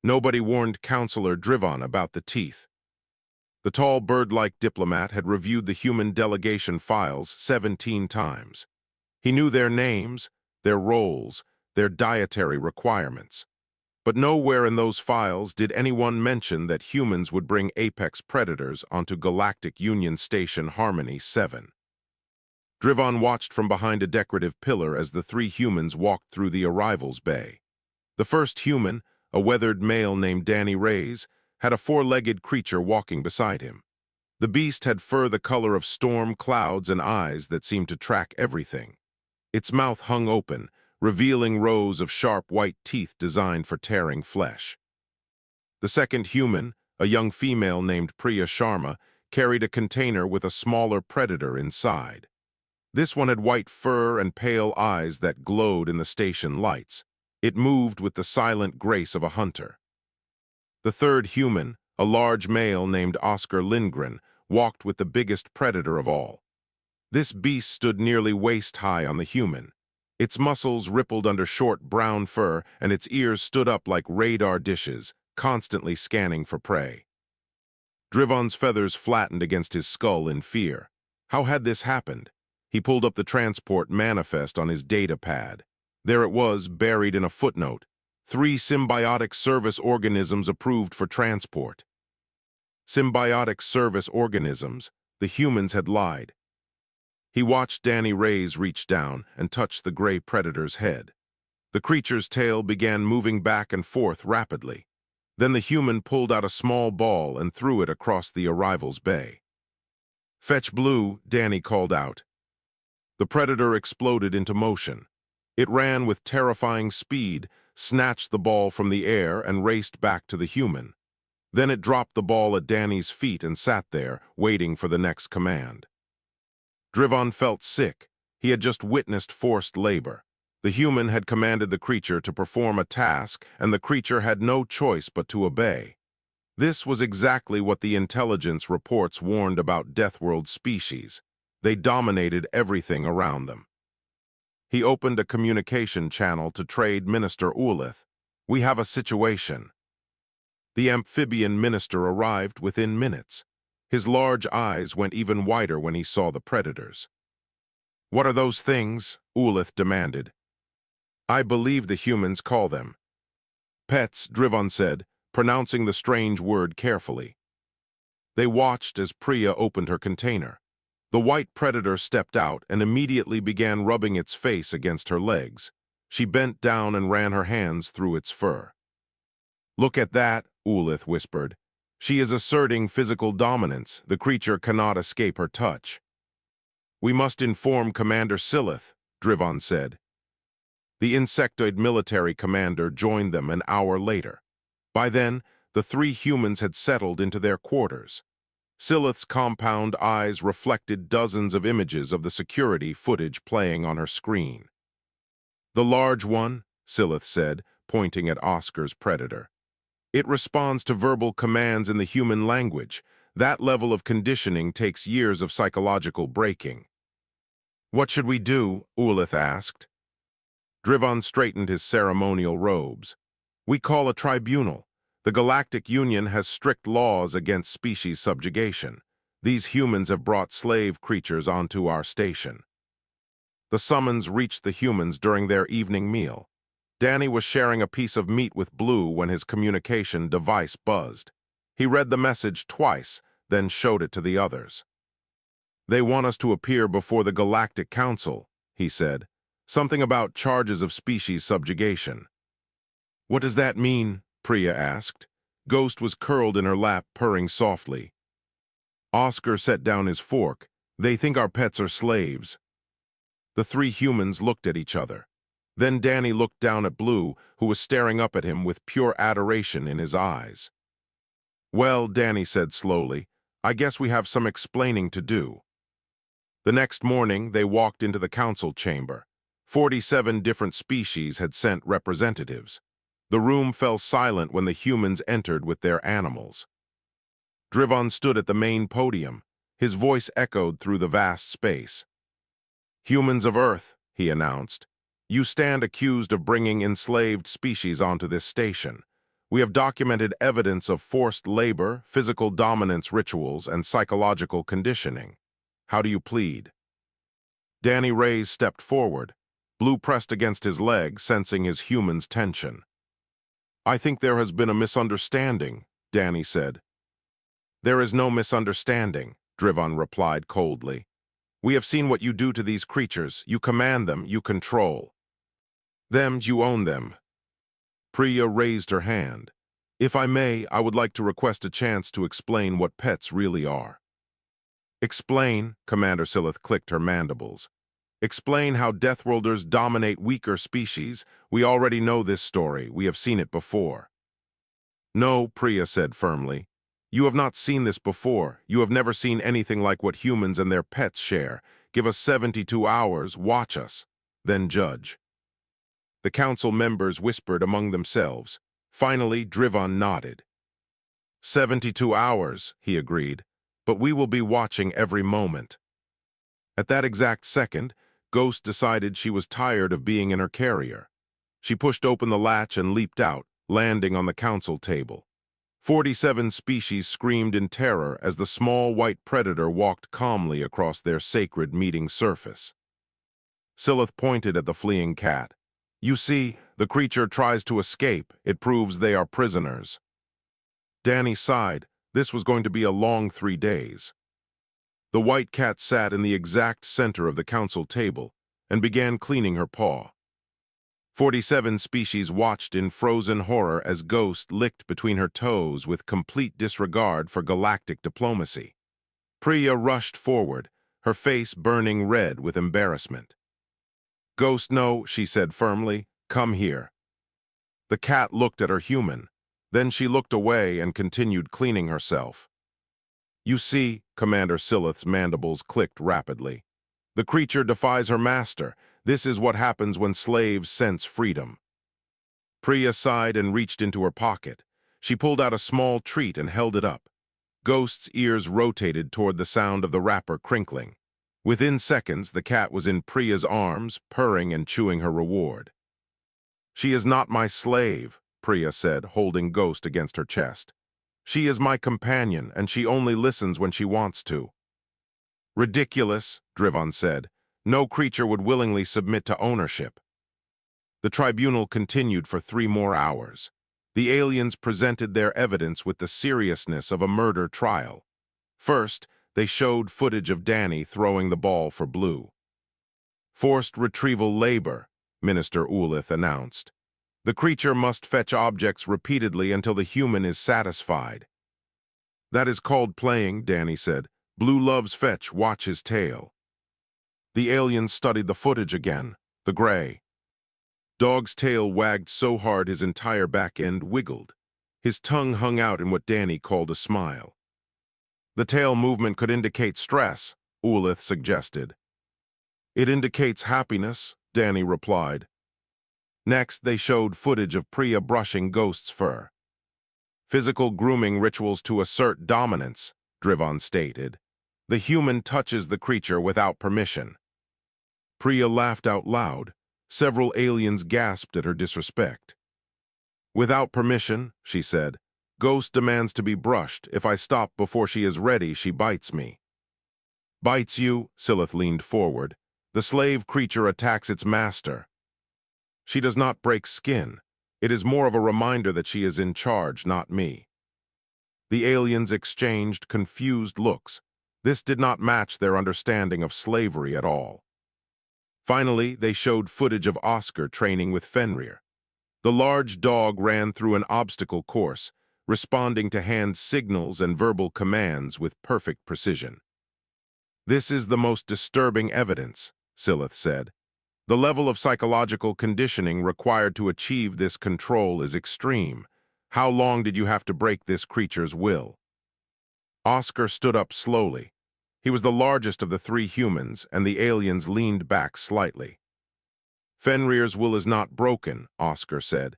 Nobody warned Counselor Drivon about the teeth. The tall bird-like diplomat had reviewed the human delegation files 17 times. He knew their names, their roles, their dietary requirements. But nowhere in those files did anyone mention that humans would bring apex predators onto Galactic Union Station Harmony 7. Drivon watched from behind a decorative pillar as the three humans walked through the arrivals bay. The first human, a weathered male named Danny Reyes, had a four-legged creature walking beside him. The beast had fur the color of storm clouds and eyes that seemed to track everything. Its mouth hung open, revealing rows of sharp white teeth designed for tearing flesh. The second human, a young female named Priya Sharma, carried a container with a smaller predator inside. This one had white fur and pale eyes that glowed in the station lights. It moved with the silent grace of a hunter. The third human, a large male named Oscar Lindgren, walked with the biggest predator of all. This beast stood nearly waist-high on the human. Its muscles rippled under short brown fur, and its ears stood up like radar dishes, constantly scanning for prey. Drivon's feathers flattened against his skull in fear. How had this happened? He pulled up the transport manifest on his data pad. There it was, buried in a footnote. 3 symbiotic service organisms approved for transport. Symbiotic service organisms. The humans had lied. He watched Danny Reyes reach down and touch the gray predator's head. The creature's tail began moving back and forth rapidly. Then the human pulled out a small ball and threw it across the arrivals bay. "Fetch blue," Danny called out. The predator exploded into motion. It ran with terrifying speed, snatched the ball from the air, and raced back to the human. Then it dropped the ball at Danny's feet and sat there, waiting for the next command. Drivon felt sick. He had just witnessed forced labor. The human had commanded the creature to perform a task, and the creature had no choice but to obey. This was exactly what the intelligence reports warned about Deathworld species. They dominated everything around them. He opened a communication channel to Trade Minister Ulith. "We have a situation." The amphibian minister arrived within minutes. His large eyes went even wider when he saw the predators. "What are those things?" Ulith demanded. "I believe the humans call them pets," Drivon said, pronouncing the strange word carefully. They watched as Priya opened her container. The white predator stepped out and immediately began rubbing its face against her legs. She bent down and ran her hands through its fur. "Look at that," Ulith whispered. "She is asserting physical dominance. The creature cannot escape her touch." "We must inform Commander Silith," Drivon said. The insectoid military commander joined them an hour later. By then, the 3 humans had settled into their quarters. Silith's compound eyes reflected dozens of images of the security footage playing on her screen. "The large one," Silith said, pointing at Oscar's predator. "It responds to verbal commands in the human language. That level of conditioning takes years of psychological breaking." "What should we do?" Ulith asked. Drivon straightened his ceremonial robes. "We call a tribunal. The Galactic Union has strict laws against species subjugation. These humans have brought slave creatures onto our station." The summons reached the humans during their evening meal. Danny was sharing a piece of meat with Blue when his communication device buzzed. He read the message twice, then showed it to the others. "They want us to appear before the Galactic Council," he said. "Something about charges of species subjugation." "What does that mean?" Priya asked. Ghost was curled in her lap, purring softly. Oscar set down his fork. "They think our pets are slaves." The 3 humans looked at each other. Then Danny looked down at Blue, who was staring up at him with pure adoration in his eyes. "Well," Danny said slowly, "I guess we have some explaining to do." The next morning, they walked into the council chamber. 47 different species had sent representatives. The room fell silent when the humans entered with their animals. Drivon stood at the main podium. His voice echoed through the vast space. "Humans of Earth," he announced, "you stand accused of bringing enslaved species onto this station. We have documented evidence of forced labor, physical dominance rituals, and psychological conditioning. How do you plead? Danny Reyes stepped forward, Blue pressed against his leg, sensing his human's tension. I think there has been a misunderstanding, Danny said. There is no misunderstanding, Drivon replied coldly. We have seen what you do to these creatures. You command them, you control. You own them. Priya raised her hand. If I may, I would like to request a chance to explain what pets really are. Explain, Commander Silith clicked her mandibles. Explain how Deathworlders dominate weaker species. We already know this story. We have seen it before. No, Priya said firmly. You have not seen this before. You have never seen anything like what humans and their pets share. Give us 72 hours, watch us, then judge. The council members whispered among themselves. Finally, Drivon nodded. 72 hours, he agreed, but we will be watching every moment. At that exact second, Ghost decided she was tired of being in her carrier. She pushed open the latch and leaped out, landing on the council table. 47 species screamed in terror as the small white predator walked calmly across their sacred meeting surface. Silith pointed at the fleeing cat. You see, the creature tries to escape. It proves they are prisoners. Danny sighed. This was going to be a long 3 days. The white cat sat in the exact center of the council table and began cleaning her paw. 47 species watched in frozen horror as Ghost licked between her toes with complete disregard for galactic diplomacy. Priya rushed forward, her face burning red with embarrassment. Ghost, no, she said firmly. Come here. The cat looked at her human. Then she looked away and continued cleaning herself. You see, Commander Silith's mandibles clicked rapidly. The creature defies her master. This is what happens when slaves sense freedom. Priya sighed and reached into her pocket. She pulled out a small treat and held it up. Ghost's ears rotated toward the sound of the wrapper crinkling. Within seconds, the cat was in Priya's arms, purring and chewing her reward. She is not my slave, Priya said, holding Ghost against her chest. She is my companion, and she only listens when she wants to. Ridiculous, Drivon said. No creature would willingly submit to ownership. The tribunal continued for 3 more hours. The aliens presented their evidence with the seriousness of a murder trial. First, they showed footage of Danny throwing the ball for Blue. Forced retrieval labor, Minister Ulith announced. The creature must fetch objects repeatedly until the human is satisfied. That is called playing, Danny said. Blue loves fetch, watch his tail. The aliens studied the footage again, the gray. Dog's tail wagged so hard his entire back end wiggled. His tongue hung out in what Danny called a smile. The tail movement could indicate stress, Ulith suggested. It indicates happiness, Danny replied. Next, they showed footage of Priya brushing Ghost's fur. Physical grooming rituals to assert dominance, Drivon stated. The human touches the creature without permission. Priya laughed out loud. Several aliens gasped at her disrespect. Without permission, she said. Ghost demands to be brushed. If I stop before she is ready, she bites me. Bites you? Silith leaned forward. The slave creature attacks its master. She does not break skin. It is more of a reminder that she is in charge, not me. The aliens exchanged confused looks. This did not match their understanding of slavery at all. Finally, they showed footage of Oscar training with Fenrir. The large dog ran through an obstacle course, responding to hand signals and verbal commands with perfect precision. This is the most disturbing evidence, Silith said. The level of psychological conditioning required to achieve this control is extreme. How long did you have to break this creature's will? Oscar stood up slowly. He was the largest of the 3 humans, and the aliens leaned back slightly. Fenrir's will is not broken, Oscar said.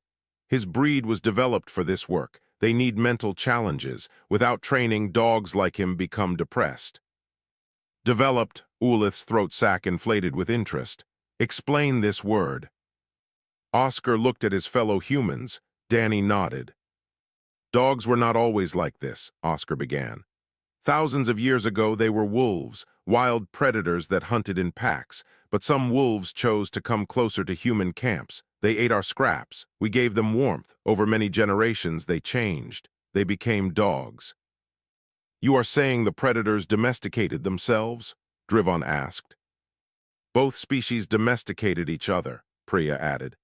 His breed was developed for this work. They need mental challenges. Without training, dogs like him become depressed. Developed, Ulith's throat sac inflated with interest. Explain this word. Oscar looked at his fellow humans. Danny nodded. Dogs were not always like this, Oscar began. Thousands of years ago, they were wolves, wild predators that hunted in packs, but some wolves chose to come closer to human camps. They ate our scraps. We gave them warmth. Over many generations, they changed. They became dogs. You are saying the predators domesticated themselves? Drivon asked. Both species domesticated each other, Priya added.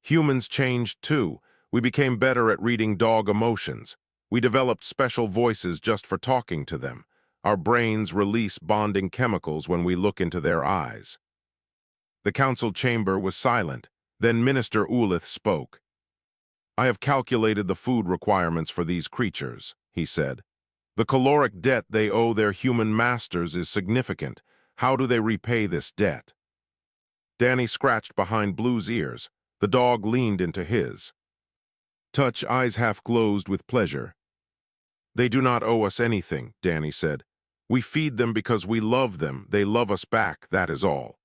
Humans changed too. We became better at reading dog emotions. We developed special voices just for talking to them. Our brains release bonding chemicals when we look into their eyes. The council chamber was silent. Then Minister Ulith spoke. I have calculated the food requirements for these creatures, he said. The caloric debt they owe their human masters is significant. How do they repay this debt? Danny scratched behind Blue's ears. The dog leaned into his. Touch, eyes half closed with pleasure. They do not owe us anything, Danny said. We feed them because we love them. They love us back, that is all.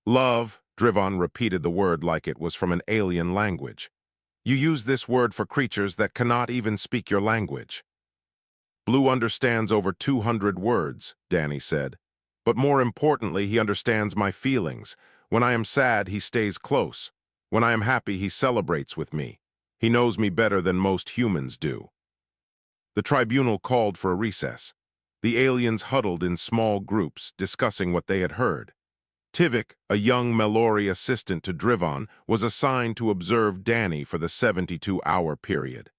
Love, Drivon repeated the word like it was from an alien language. You use this word for creatures that cannot even speak your language. Blue understands over 200 words, Danny said. But more importantly, he understands my feelings. When I am sad, he stays close. When I am happy, he celebrates with me. He knows me better than most humans do. The tribunal called for a recess. The aliens huddled in small groups, discussing what they had heard. Tivik, a young Melori assistant to Drivon, was assigned to observe Danny for the 72-hour period.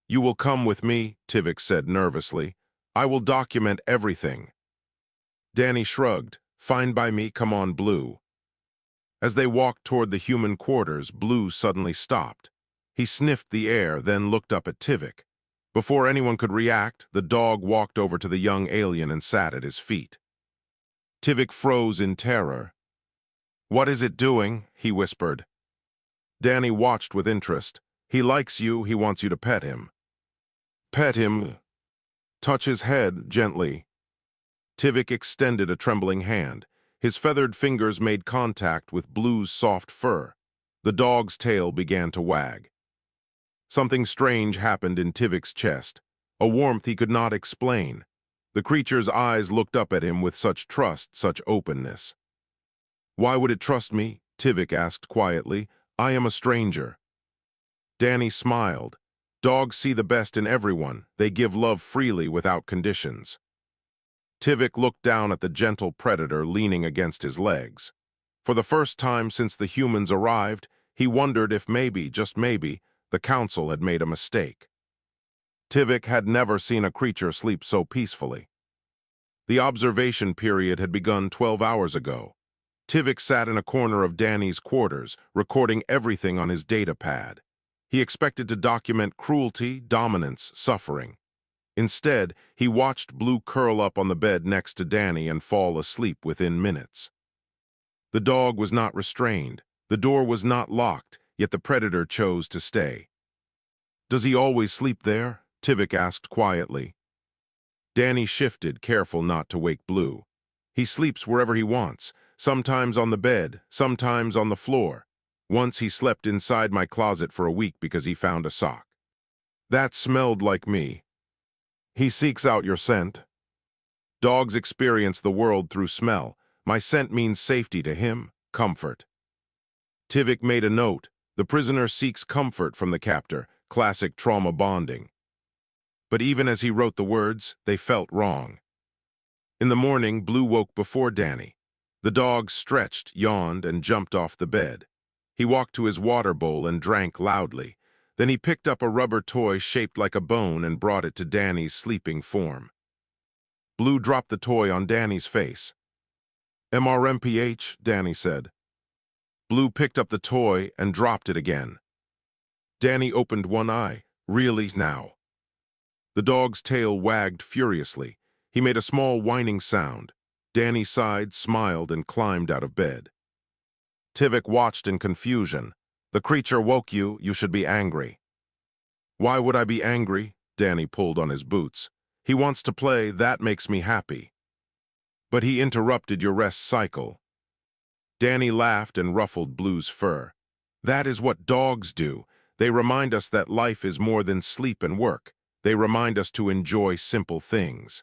You will come with me, Tivik said nervously. I will document everything. Danny shrugged. Fine by me, come on, Blue. As they walked toward the human quarters, Blue suddenly stopped. He sniffed the air, then looked up at Tivik. Before anyone could react, the dog walked over to the young alien and sat at his feet. Tivik froze in terror. What is it doing? He whispered. Danny watched with interest. He likes you, he wants you to pet him. Pet him. Touch his head gently. Tivik extended a trembling hand. His feathered fingers made contact with Blue's soft fur. The dog's tail began to wag. Something strange happened in Tivik's chest, a warmth he could not explain. The creature's eyes looked up at him with such trust, such openness. Why would it trust me? Tivik asked quietly. I am a stranger. Danny smiled. Dogs see the best in everyone. They give love freely without conditions. Tivik looked down at the gentle predator leaning against his legs. For the first time since the humans arrived, he wondered if maybe, just maybe, the council had made a mistake. Tivik had never seen a creature sleep so peacefully. The observation period had begun 12 hours ago. Tivik sat in a corner of Danny's quarters, recording everything on his data pad. He expected to document cruelty, dominance, suffering. Instead, he watched Blue curl up on the bed next to Danny and fall asleep within minutes. The dog was not restrained. The door was not locked, yet the predator chose to stay. Does he always sleep there? Tivik asked quietly. Danny shifted, careful not to wake Blue. He sleeps wherever he wants, sometimes on the bed, sometimes on the floor. Once he slept inside my closet for a week because he found a sock. That smelled like me. He seeks out your scent. Dogs experience the world through smell. My scent means safety to him, comfort. Tivik made a note. The prisoner seeks comfort from the captor, classic trauma bonding. But even as he wrote the words, they felt wrong. In the morning, Blue woke before Danny. The dog stretched, yawned, and jumped off the bed. He walked to his water bowl and drank loudly. Then he picked up a rubber toy shaped like a bone and brought it to Danny's sleeping form. Blue dropped the toy on Danny's face. MRMPH, Danny said. Blue picked up the toy and dropped it again. Danny opened one eye. Really now? The dog's tail wagged furiously. He made a small whining sound. Danny sighed, smiled, and climbed out of bed. Tivik watched in confusion. The creature woke you, you should be angry. Why would I be angry? Danny pulled on his boots. He wants to play, that makes me happy. But he interrupted your rest cycle. Danny laughed and ruffled Blue's fur. That is what dogs do. They remind us that life is more than sleep and work. They remind us to enjoy simple things.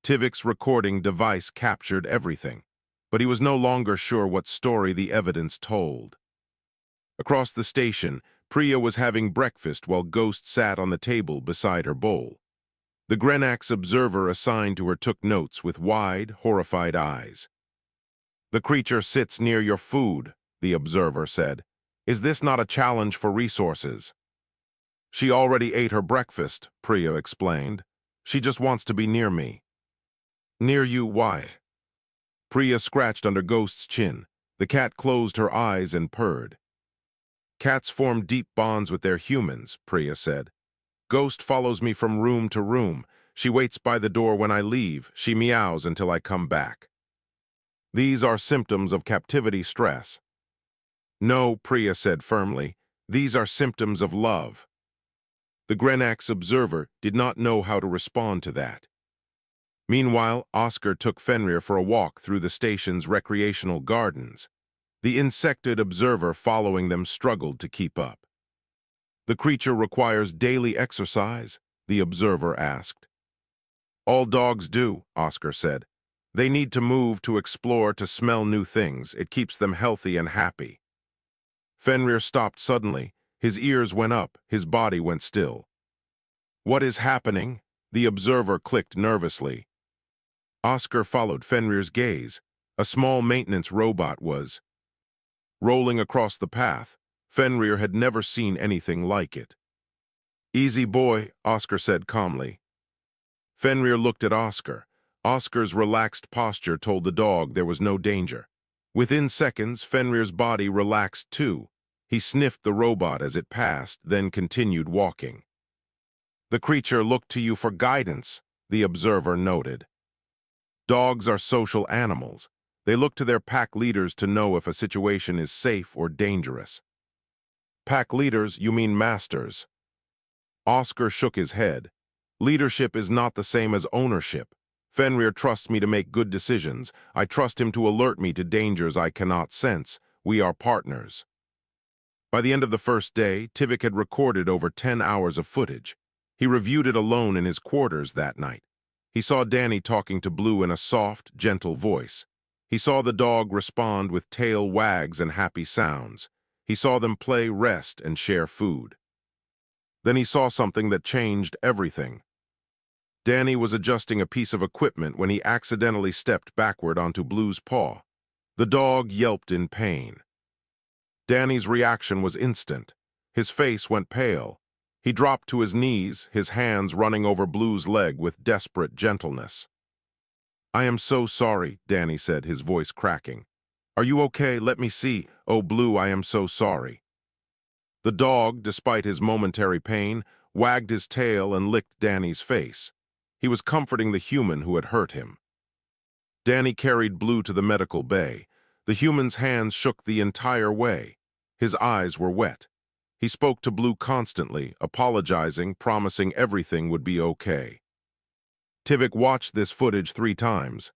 Tivik's recording device captured everything, but he was no longer sure what story the evidence told. Across the station, Priya was having breakfast while Ghost sat on the table beside her bowl. The Grenax observer assigned to her took notes with wide, horrified eyes. "The creature sits near your food," the observer said. "Is this not a challenge for resources?" "She already ate her breakfast," Priya explained. "She just wants to be near me." "Near you, why?" Priya scratched under Ghost's chin. The cat closed her eyes and purred. "Cats form deep bonds with their humans," Priya said. "Ghost follows me from room to room. She waits by the door when I leave. She meows until I come back." "These are symptoms of captivity stress." "No," Priya said firmly. "These are symptoms of love." The Grenax observer did not know how to respond to that. Meanwhile, Oscar took Fenrir for a walk through the station's recreational gardens. The insected observer following them struggled to keep up. "The creature requires daily exercise?" the observer asked. "All dogs do," Oscar said. "They need to move, to explore, to smell new things. It keeps them healthy and happy." Fenrir stopped suddenly. His ears went up, his body went still. "What is happening?" the observer clicked nervously. Oscar followed Fenrir's gaze. A small maintenance robot was rolling across the path. Fenrir had never seen anything like it. "Easy boy," Oscar said calmly. Fenrir looked at Oscar. Oscar's relaxed posture told the dog there was no danger. Within seconds, Fenrir's body relaxed too. He sniffed the robot as it passed, then continued walking. "The creature looked to you for guidance," the observer noted. "Dogs are social animals. They look to their pack leaders to know if a situation is safe or dangerous." "Pack leaders, you mean masters?" Oscar shook his head. "Leadership is not the same as ownership. Fenrir trusts me to make good decisions. I trust him to alert me to dangers I cannot sense. We are partners." By the end of the first day, Tivik had recorded over 10 hours of footage. He reviewed it alone in his quarters that night. He saw Danny talking to Blue in a soft, gentle voice. He saw the dog respond with tail wags and happy sounds. He saw them play, rest, and share food. Then he saw something that changed everything. Danny was adjusting a piece of equipment when he accidentally stepped backward onto Blue's paw. The dog yelped in pain. Danny's reaction was instant. His face went pale. He dropped to his knees, his hands running over Blue's leg with desperate gentleness. "I am so sorry," Danny said, his voice cracking. "Are you okay? Let me see. Oh, Blue, I am so sorry." The dog, despite his momentary pain, wagged his tail and licked Danny's face. He was comforting the human who had hurt him. Danny carried Blue to the medical bay. The human's hands shook the entire way. His eyes were wet. He spoke to Blue constantly, apologizing, promising everything would be okay. Tivik watched this footage 3 times.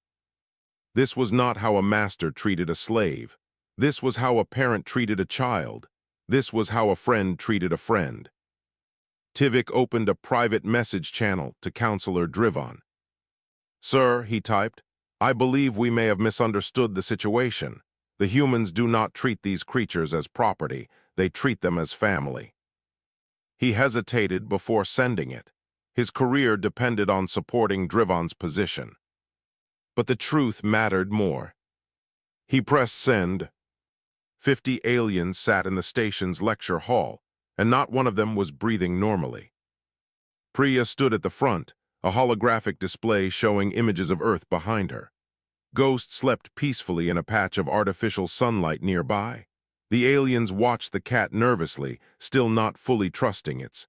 This was not how a master treated a slave. This was how a parent treated a child. This was how a friend treated a friend. Tivik opened a private message channel to Counselor Drivon. "Sir," he typed, "I believe we may have misunderstood the situation. The humans do not treat these creatures as property. They treat them as family." He hesitated before sending it. His career depended on supporting Drivon's position. But the truth mattered more. He pressed send. 50 aliens sat in the station's lecture hall, and not one of them was breathing normally. Priya stood at the front, a holographic display showing images of Earth behind her. Ghost slept peacefully in a patch of artificial sunlight nearby. The aliens watched the cat nervously, still not fully trusting its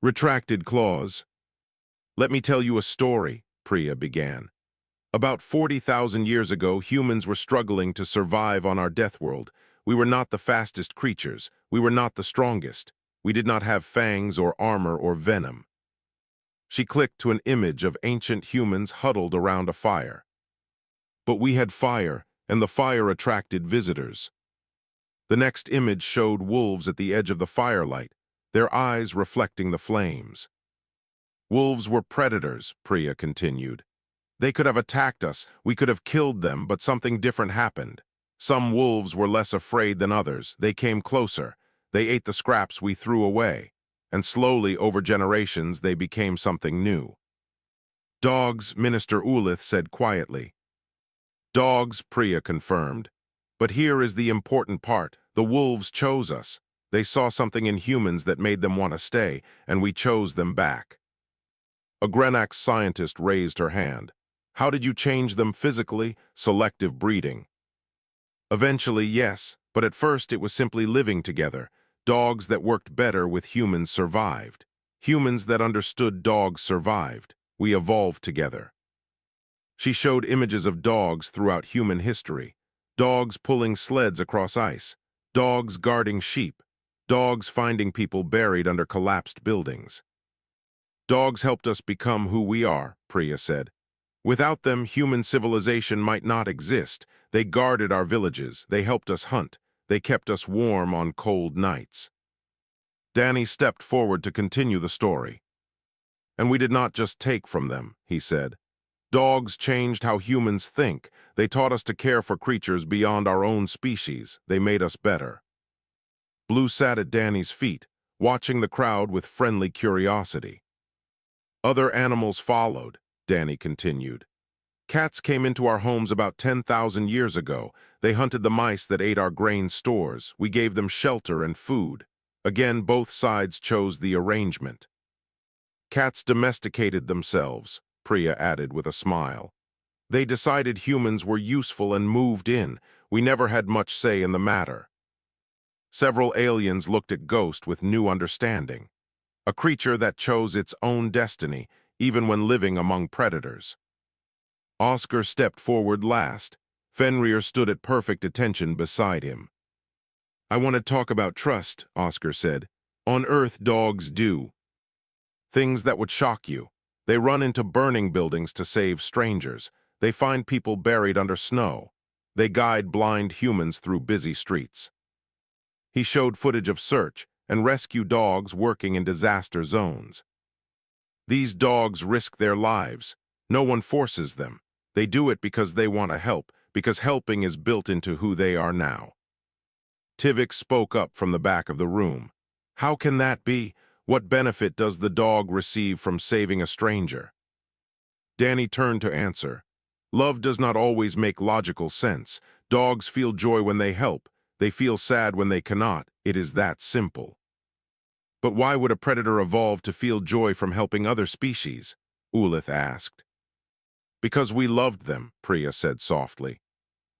retracted claws. "Let me tell you a story," Priya began. "About 40,000 years ago, humans were struggling to survive on our Deathworld. We were not the fastest creatures. We were not the strongest. We did not have fangs or armor or venom." She clicked to an image of ancient humans huddled around a fire. "But we had fire, and the fire attracted visitors." The next image showed wolves at the edge of the firelight, their eyes reflecting the flames. Wolves were predators, Priya continued. They could have attacked us, we could have killed them, but something different happened. Some wolves were less afraid than others. They came closer. They ate the scraps we threw away. And slowly, over generations, they became something new. Dogs, Minister Ulith said quietly. Dogs, Priya confirmed. But here is the important part. The wolves chose us. They saw something in humans that made them want to stay, and we chose them back. A Grenax scientist raised her hand. How did you change them physically? Selective breeding. Eventually, yes, but at first it was simply living together. Dogs that worked better with humans survived. Humans that understood dogs survived. We evolved together. She showed images of dogs throughout human history. Dogs pulling sleds across ice. Dogs guarding sheep. Dogs finding people buried under collapsed buildings. Dogs helped us become who we are, Priya said. Without them, human civilization might not exist. They guarded our villages. They helped us hunt. They kept us warm on cold nights. Danny stepped forward to continue the story. And we did not just take from them, he said. Dogs changed how humans think. They taught us to care for creatures beyond our own species. They made us better. Blue sat at Danny's feet, watching the crowd with friendly curiosity. Other animals followed, Danny continued. Cats came into our homes about 10,000 years ago. They hunted the mice that ate our grain stores. We gave them shelter and food. Again, both sides chose the arrangement. Cats domesticated themselves, Priya added with a smile. They decided humans were useful and moved in. We never had much say in the matter. Several aliens looked at Ghost with new understanding. A creature that chose its own destiny, even when living among predators. Oscar stepped forward last. Fenrir stood at perfect attention beside him. I want to talk about trust, Oscar said. On Earth, dogs do things that would shock you. They run into burning buildings to save strangers. They find people buried under snow. They guide blind humans through busy streets. He showed footage of search and rescue dogs working in disaster zones. These dogs risk their lives. No one forces them. They do it because they want to help, because helping is built into who they are now. Tivik spoke up from the back of the room. How can that be? What benefit does the dog receive from saving a stranger? Danny turned to answer. Love does not always make logical sense. Dogs feel joy when they help. They feel sad when they cannot. It is that simple. But why would a predator evolve to feel joy from helping other species? Ulith asked. Because we loved them, Priya said softly.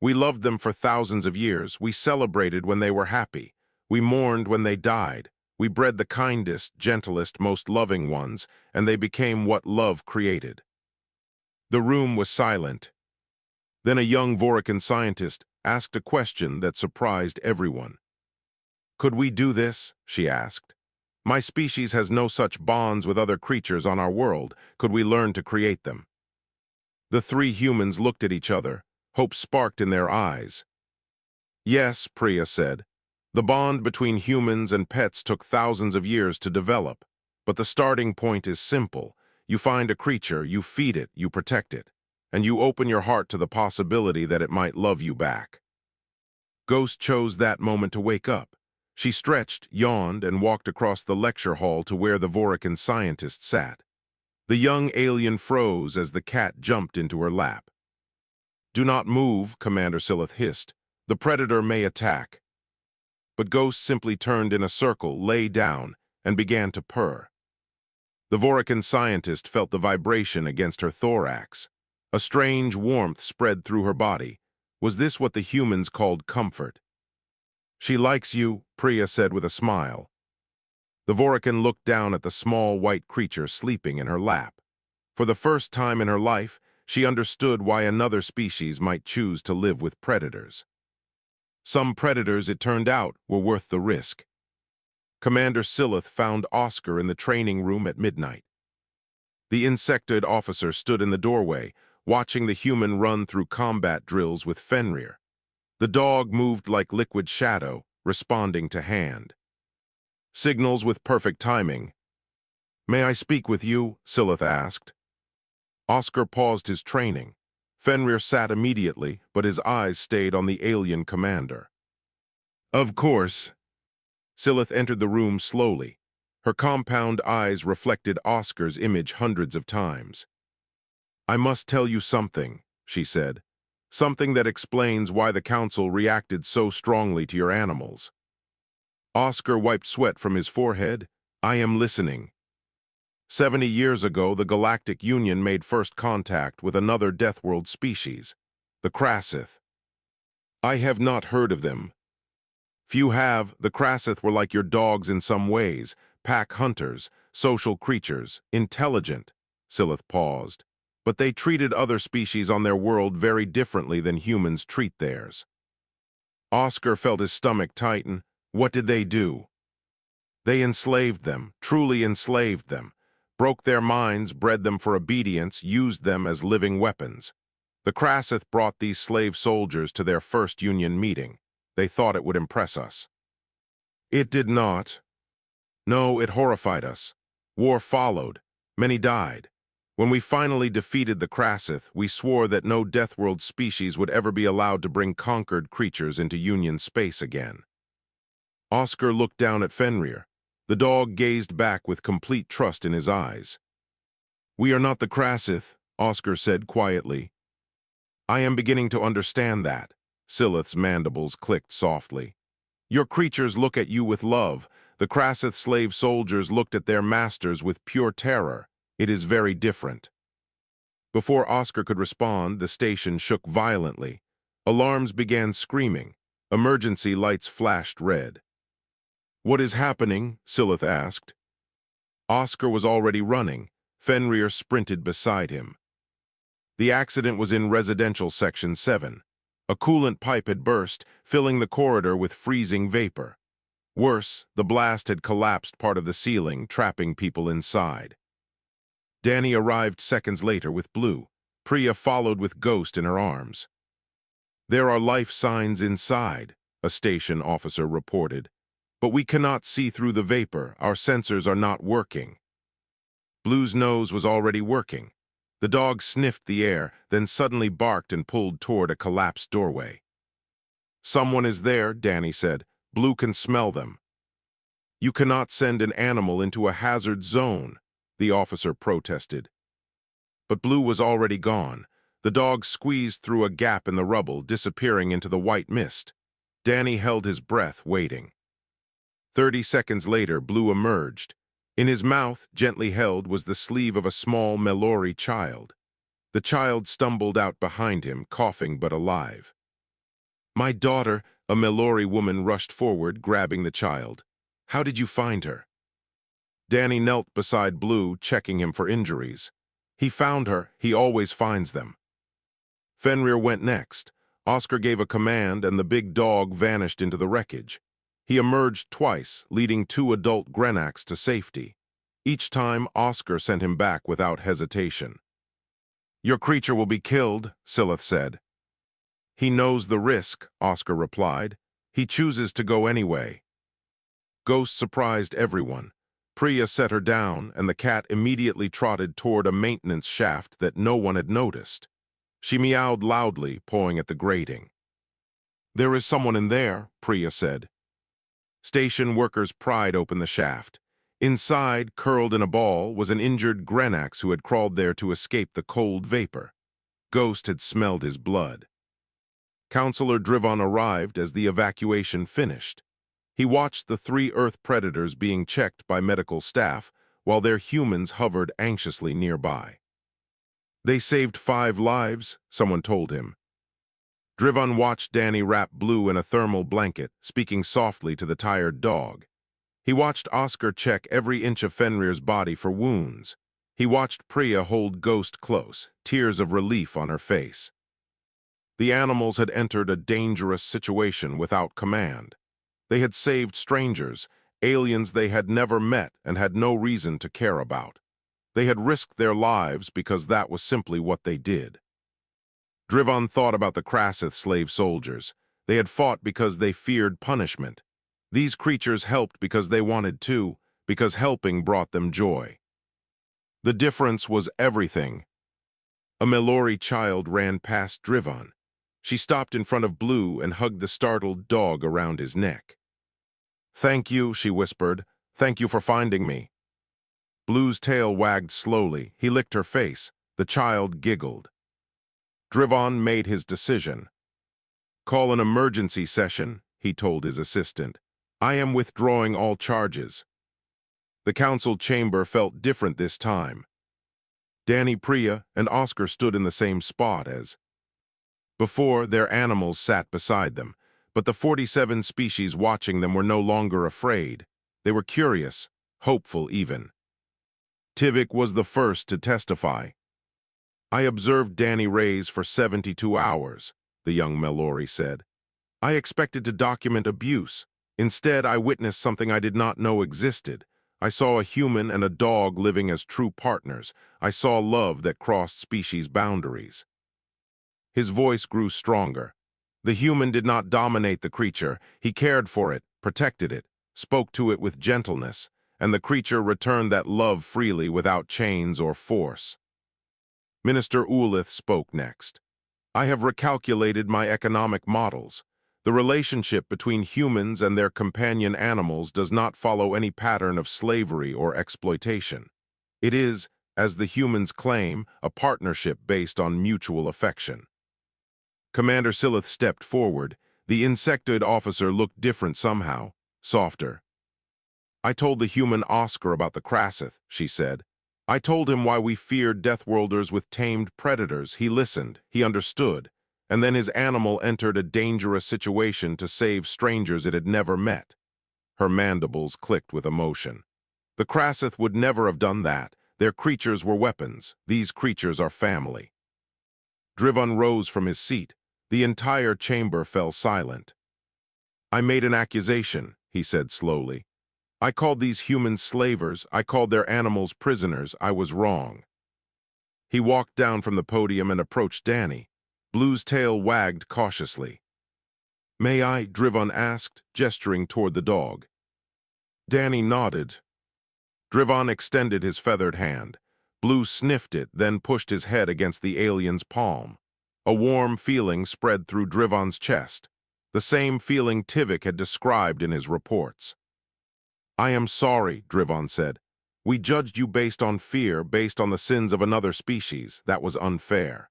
We loved them for thousands of years. We celebrated when they were happy. We mourned when they died. We bred the kindest, gentlest, most loving ones, and they became what love created. The room was silent. Then a young Vorican scientist asked a question that surprised everyone. Could we do this? She asked. My species has no such bonds with other creatures on our world. Could we learn to create them? The three humans looked at each other. Hope sparked in their eyes. Yes, Priya said. The bond between humans and pets took thousands of years to develop. But the starting point is simple. You find a creature, you feed it, you protect it. And you open your heart to the possibility that it might love you back. Ghost chose that moment to wake up. She stretched, yawned, and walked across the lecture hall to where the Vorican scientist sat. The young alien froze as the cat jumped into her lap. Do not move, Commander Silith hissed. The predator may attack. But Ghost simply turned in a circle, lay down, and began to purr. The Vorican scientist felt the vibration against her thorax. A strange warmth spread through her body. Was this what the humans called comfort? She likes you, Priya said with a smile. The Vorican looked down at the small white creature sleeping in her lap. For the first time in her life, she understood why another species might choose to live with predators. Some predators, it turned out, were worth the risk. Commander Silith found Oscar in the training room at midnight. The insectoid officer stood in the doorway, watching the human run through combat drills with Fenrir. The dog moved like liquid shadow, responding to hand. Signals with perfect timing. "May I speak with you?" Silith asked. Oscar paused his training. Fenrir sat immediately, but his eyes stayed on the alien commander. "Of course." Silith entered the room slowly. Her compound eyes reflected Oscar's image hundreds of times. "I must tell you something," she said. "Something that explains why the Council reacted so strongly to your animals." Oscar wiped sweat from his forehead. "I am listening." 70 years ago, the Galactic Union made first contact with another Deathworld species, the Krassith. I have not heard of them. Few have. The Krassith were like your dogs in some ways, pack hunters, social creatures, intelligent. Silith paused. But they treated other species on their world very differently than humans treat theirs. Oscar felt his stomach tighten. What did they do? They enslaved them, truly enslaved them, broke their minds, bred them for obedience, used them as living weapons. The Krassith brought these slave soldiers to their first Union meeting. They thought it would impress us. It did not. No, it horrified us. War followed. Many died. When we finally defeated the Krassith, we swore that no Deathworld species would ever be allowed to bring conquered creatures into Union space again. Oscar looked down at Fenrir. The dog gazed back with complete trust in his eyes. "We are not the Krassith," Oscar said quietly. "I am beginning to understand that." Silith's mandibles clicked softly. "Your creatures look at you with love. The Krassith slave soldiers looked at their masters with pure terror. It is very different." Before Oscar could respond, the station shook violently. Alarms began screaming. Emergency lights flashed red. "What is happening?" Silith asked. Oscar was already running. Fenrir sprinted beside him. The accident was in Residential Section 7. A coolant pipe had burst, filling the corridor with freezing vapor. Worse, the blast had collapsed part of the ceiling, trapping people inside. Danny arrived seconds later with Blue. Priya followed with Ghost in her arms. "There are life signs inside," a station officer reported. "But we cannot see through the vapor. Our sensors are not working." Blue's nose was already working. The dog sniffed the air, then suddenly barked and pulled toward a collapsed doorway. "Someone is there," Danny said. "Blue can smell them." "You cannot send an animal into a hazard zone," the officer protested. But Blue was already gone. The dog squeezed through a gap in the rubble, disappearing into the white mist. Danny held his breath, waiting. 30 seconds later, Blue emerged. In his mouth, gently held, was the sleeve of a small Melori child. The child stumbled out behind him, coughing but alive. "My daughter," a Melori woman rushed forward, grabbing the child. "How did you find her?" Danny knelt beside Blue, checking him for injuries. "He found her. He always finds them." Fenrir went next. Oscar gave a command, and the big dog vanished into the wreckage. He emerged twice, leading 2 adult Grenaks to safety. Each time, Oscar sent him back without hesitation. "Your creature will be killed," Silith said. "He knows the risk," Oscar replied. "He chooses to go anyway." Ghost surprised everyone. Priya set her down, and the cat immediately trotted toward a maintenance shaft that no one had noticed. She meowed loudly, pawing at the grating. "There is someone in there," Priya said. Station workers pried open the shaft. Inside, curled in a ball, was an injured Grenax who had crawled there to escape the cold vapor. Ghost had smelled his blood. Counselor Drivon arrived as the evacuation finished. He watched the 3 Earth predators being checked by medical staff, while their humans hovered anxiously nearby. "They saved 5 lives," someone told him. Drivon watched Danny wrap Blue in a thermal blanket, speaking softly to the tired dog. He watched Oscar check every inch of Fenrir's body for wounds. He watched Priya hold Ghost close, tears of relief on her face. The animals had entered a dangerous situation without command. They had saved strangers, aliens they had never met and had no reason to care about. They had risked their lives because that was simply what they did. Drivon thought about the Krassith slave soldiers. They had fought because they feared punishment. These creatures helped because they wanted to, because helping brought them joy. The difference was everything. A Melori child ran past Drivan. She stopped in front of Blue and hugged the startled dog around his neck. "Thank you," she whispered. "Thank you for finding me." Blue's tail wagged slowly. He licked her face. The child giggled. Drivan made his decision. "Call an emergency session," he told his assistant. "I am withdrawing all charges." The council chamber felt different this time. Danny, Priya, and Oscar stood in the same spot as before. Their animals sat beside them, but the 47 species watching them were no longer afraid. They were curious, hopeful even. Tivik was the first to testify. "I observed Danny Rays for 72 hours, the young Melori said. "I expected to document abuse. Instead, I witnessed something I did not know existed. I saw a human and a dog living as true partners. I saw love that crossed species boundaries." His voice grew stronger. The human did not dominate the creature. He cared for it, protected it, spoke to it with gentleness, and the creature returned that love freely without chains or force. Minister Ulith spoke next. "I have recalculated my economic models. The relationship between humans and their companion animals does not follow any pattern of slavery or exploitation. It is, as the humans claim, a partnership based on mutual affection." Commander Silith stepped forward. The insectoid officer looked different somehow, softer. "I told the human Oscar about the Krassith," she said. "I told him why we feared Deathworlders with tamed predators. He listened, he understood, and then his animal entered a dangerous situation to save strangers it had never met." Her mandibles clicked with emotion. "The Krassith would never have done that. Their creatures were weapons. These creatures are family." Drivan rose from his seat. The entire chamber fell silent. "I made an accusation," he said slowly. "I called these humans slavers. I called their animals prisoners. I was wrong." He walked down from the podium and approached Danny. Blue's tail wagged cautiously. "May I?" Drivan asked, gesturing toward the dog. Danny nodded. Drivan extended his feathered hand. Blue sniffed it, then pushed his head against the alien's palm. A warm feeling spread through Drivan's chest, the same feeling Tivik had described in his reports. "I am sorry," Drivan said. "We judged you based on fear, based on the sins of another species. That was unfair."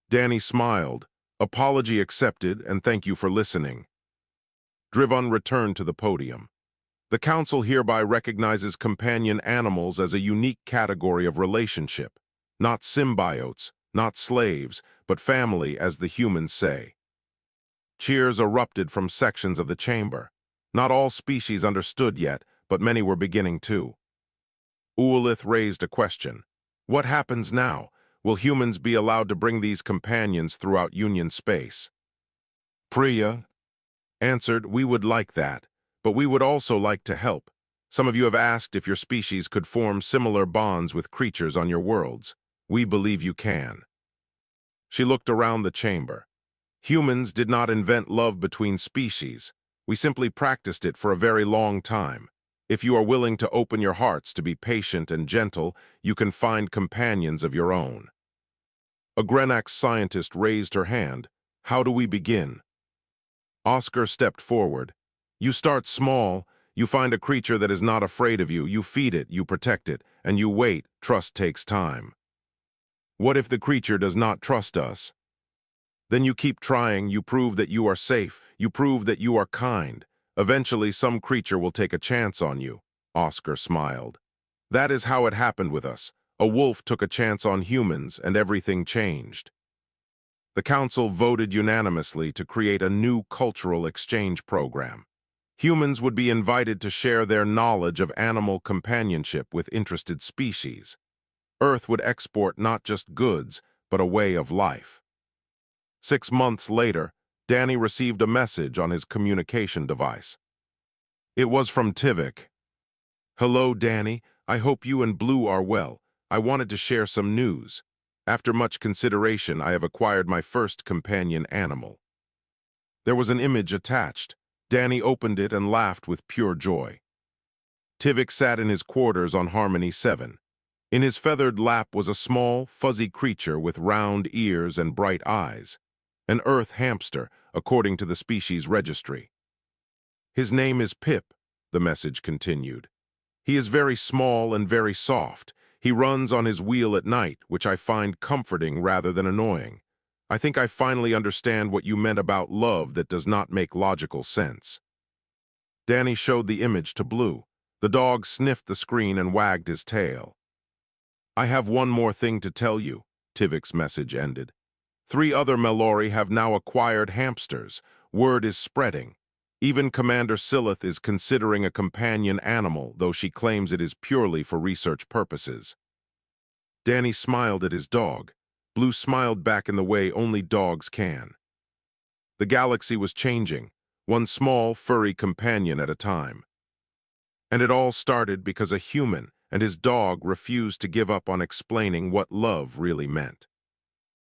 Danny smiled. "Apology accepted, and thank you for listening." Drivan returned to the podium. "The Council hereby recognizes companion animals as a unique category of relationship, not symbiotes, not slaves, but family, as the humans say." Cheers erupted from sections of the chamber. Not all species understood yet, but many were beginning to. Ulith raised a question. "What happens now? Will humans be allowed to bring these companions throughout Union space?" Priya answered, "We would like that, but we would also like to help. Some of you have asked if your species could form similar bonds with creatures on your worlds. We believe you can." She looked around the chamber. "Humans did not invent love between species. We simply practiced it for a very long time. If you are willing to open your hearts to be patient and gentle, you can find companions of your own." A Grenax scientist raised her hand. "How do we begin?" Oscar stepped forward. "You start small. You find a creature that is not afraid of you. You feed it, you protect it, and you wait. Trust takes time. What if the creature does not trust us? Then you keep trying. You prove that you are safe. You prove that you are kind. Eventually, some creature will take a chance on you." Oscar smiled. "That is how it happened with us. A wolf took a chance on humans, and everything changed." The council voted unanimously to create a new cultural exchange program. Humans would be invited to share their knowledge of animal companionship with interested species. Earth would export not just goods, but a way of life. 6 months later, Danny received a message on his communication device. It was from Tivik. "Hello, Danny. I hope you and Blue are well. I wanted to share some news. After much consideration, I have acquired my first companion animal." There was an image attached. Danny opened it and laughed with pure joy. Tivik sat in his quarters on Harmony 7. In his feathered lap was a small, fuzzy creature with round ears and bright eyes, an earth hamster, according to the species registry. His name is Pip, the message continued. He is very small and very soft. He runs on his wheel at night, which I find comforting rather than annoying. I think I finally understand what you meant about love that does not make logical sense. Danny showed the image to Blue. The dog sniffed the screen and wagged his tail. I have one more thing to tell you, Tivik's message ended. 3 other Melori have now acquired hamsters. Word is spreading. Even Commander Silith is considering a companion animal, though she claims it is purely for research purposes. Danny smiled at his dog. Blue smiled back in the way only dogs can. The galaxy was changing, one small, furry companion at a time. And it all started because a human and his dog refused to give up on explaining what love really meant.